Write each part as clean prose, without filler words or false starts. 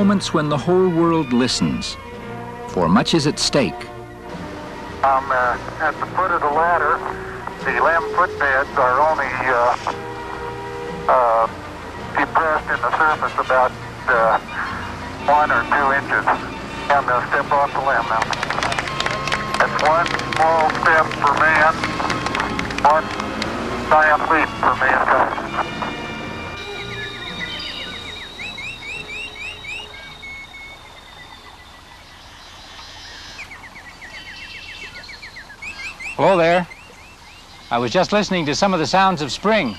moments when the whole world listens, for much is at stake. I'm at the foot of the ladder. The 11-foot beds are only depressed in the surface about 1 or 2 inches. I'm going to step off the limb now. That's one small step for man, one giant leap for mankind. Hello there. I was just listening to some of the sounds of spring.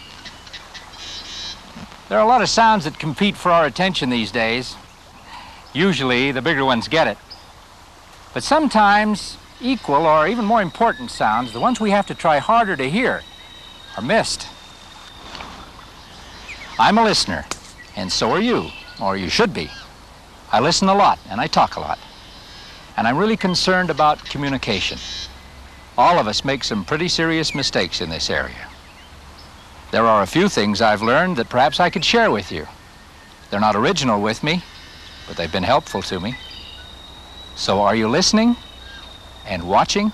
There are a lot of sounds that compete for our attention these days. Usually, the bigger ones get it. But sometimes, equal or even more important sounds, the ones we have to try harder to hear, are missed. I'm a listener, and so are you, or you should be. I listen a lot, and I talk a lot. And I'm really concerned about communication. All of us make some pretty serious mistakes in this area. There are a few things I've learned that perhaps I could share with you. They're not original with me, but they've been helpful to me. So are you listening and watching?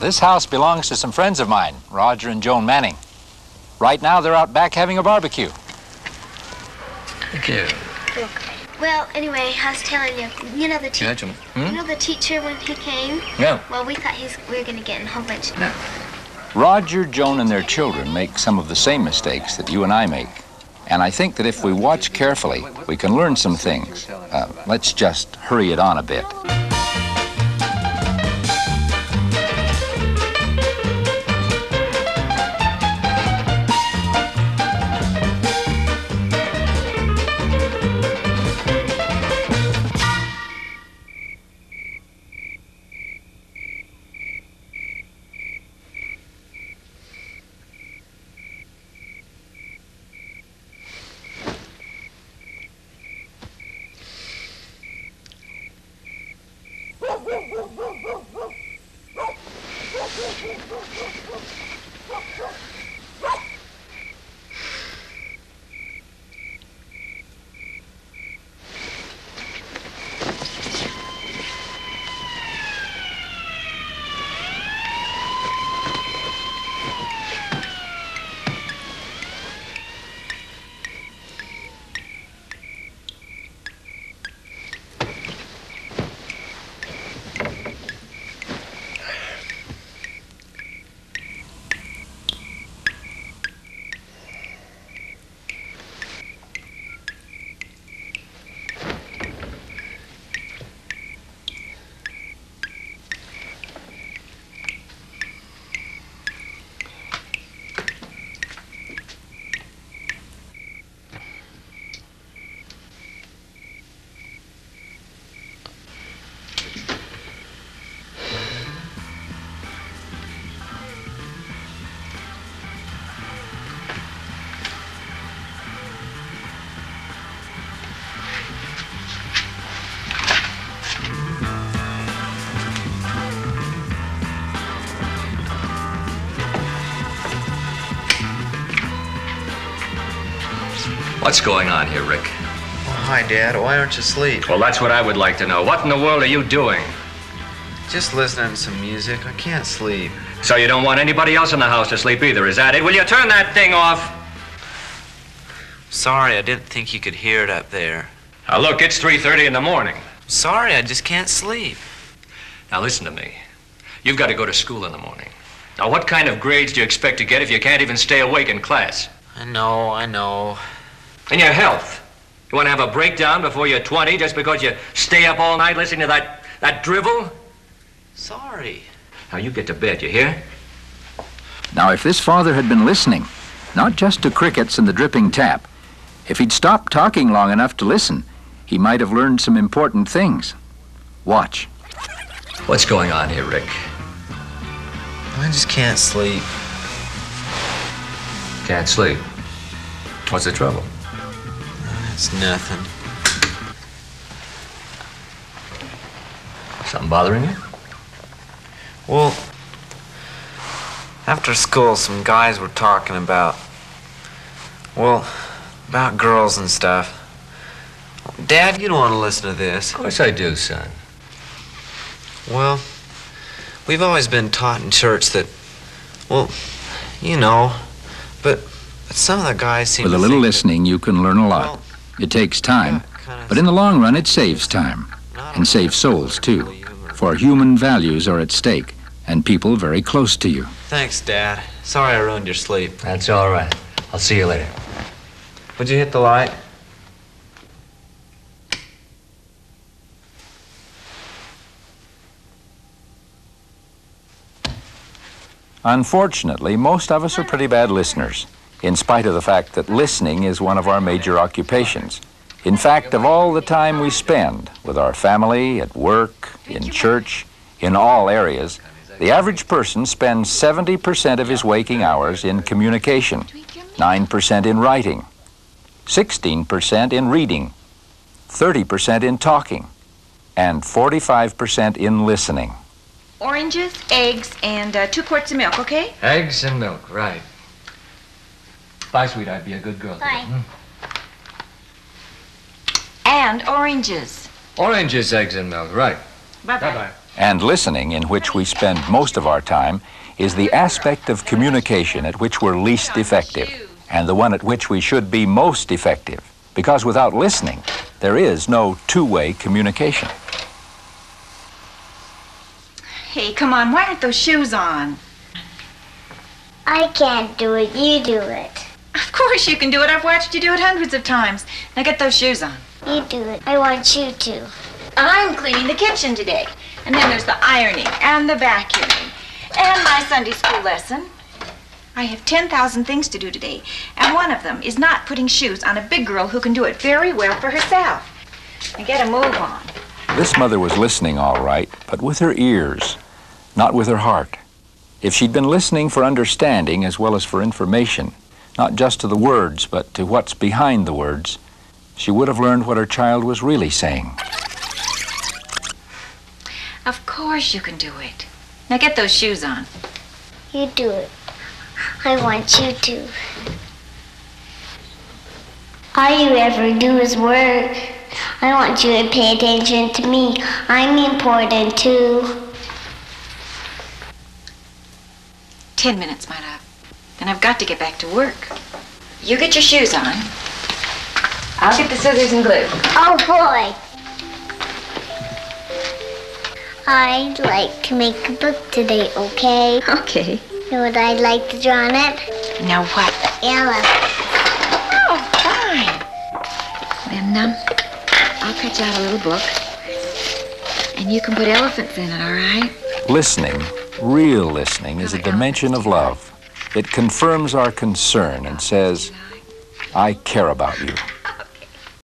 This house belongs to some friends of mine, Roger and Joan Manning. Right now, they're out back having a barbecue. Thank you. Okay. Well, anyway, I was telling you, you know the teacher. You know the teacher when he came? No. Well, we thought we were going to get in a whole bunch. No. Roger, Joan, and their children make some of the same mistakes that you and I make. And I think that if we watch carefully, we can learn some things. Let's just hurry it on a bit. What's going on here, Rick? Oh, hi, Dad. Why aren't you asleep? Well, that's what I would like to know. What in the world are you doing? Just listening to some music. I can't sleep. So you don't want anybody else in the house to sleep either, is that it? Will you turn that thing off? Sorry, I didn't think you could hear it up there. Now look, it's 3:30 in the morning. Sorry, I just can't sleep. Now listen to me. You've got to go to school in the morning. Now what kind of grades do you expect to get if you can't even stay awake in class? I know. And your health. You want to have a breakdown before you're 20 just because you stay up all night listening to that drivel? Sorry. Now you get to bed, you hear? Now, if this father had been listening, not just to crickets and the dripping tap, if he'd stopped talking long enough to listen, he might have learned some important things. Watch. What's going on here, Rick? I just can't sleep. Can't sleep. What's the trouble? It's nothing. Something bothering you? Well, after school, some guys were talking about girls and stuff. Dad, you don't want to listen to this. Of course I do, son. Well, we've always been taught in church that, you know, but some of the guys seem With to a little think listening, you can learn a lot. Well, It takes time, kinda but in the long run, it saves time. And saves souls, too. For human values are at stake, and people very close to you. Thanks, Dad. Sorry I ruined your sleep. That's all right. I'll see you later. Would you hit the light? Unfortunately, most of us are pretty bad listeners, in spite of the fact that listening is one of our major occupations. In fact, of all the time we spend with our family, at work, in church, in all areas, the average person spends 70% of his waking hours in communication, 9% in writing, 16% in reading, 30% in talking, and 45% in listening. Oranges, eggs, and 2 quarts of milk, okay? Eggs and milk, right. Bye, sweetheart. Be a good girl. Bye. And oranges. Oranges, eggs, and milk, right. Bye-bye. And listening, in which we spend most of our time, is the aspect of communication at which we're least effective, and the one at which we should be most effective. Because without listening, there is no two-way communication. Hey, come on, why aren't those shoes on? I can't do it. You do it. Of course you can do it. I've watched you do it hundreds of times. Now get those shoes on. You do it. I want you to. I'm cleaning the kitchen today. And then there's the ironing and the vacuuming and my Sunday school lesson. I have 10,000 things to do today, and one of them is not putting shoes on a big girl who can do it very well for herself. Now get a move on. This mother was listening all right, but with her ears, not with her heart. If she'd been listening for understanding as well as for information, not just to the words, but to what's behind the words, she would have learned what her child was really saying. Of course you can do it. Now get those shoes on. You do it. I want you to. All you ever do is work. I want you to pay attention to me. I'm important too. 10 minutes, my love. Then I've got to get back to work. You get your shoes on. I'll get the scissors and glue. Oh boy. I'd like to make a book today, okay? Okay. You know what I'd like to draw on it? Now what? Elephant. Oh, fine. Then, I'll cut you out a little book. And you can put elephants in it, all right? Listening, real listening, is a dimension of love. It confirms our concern and says, I care about you.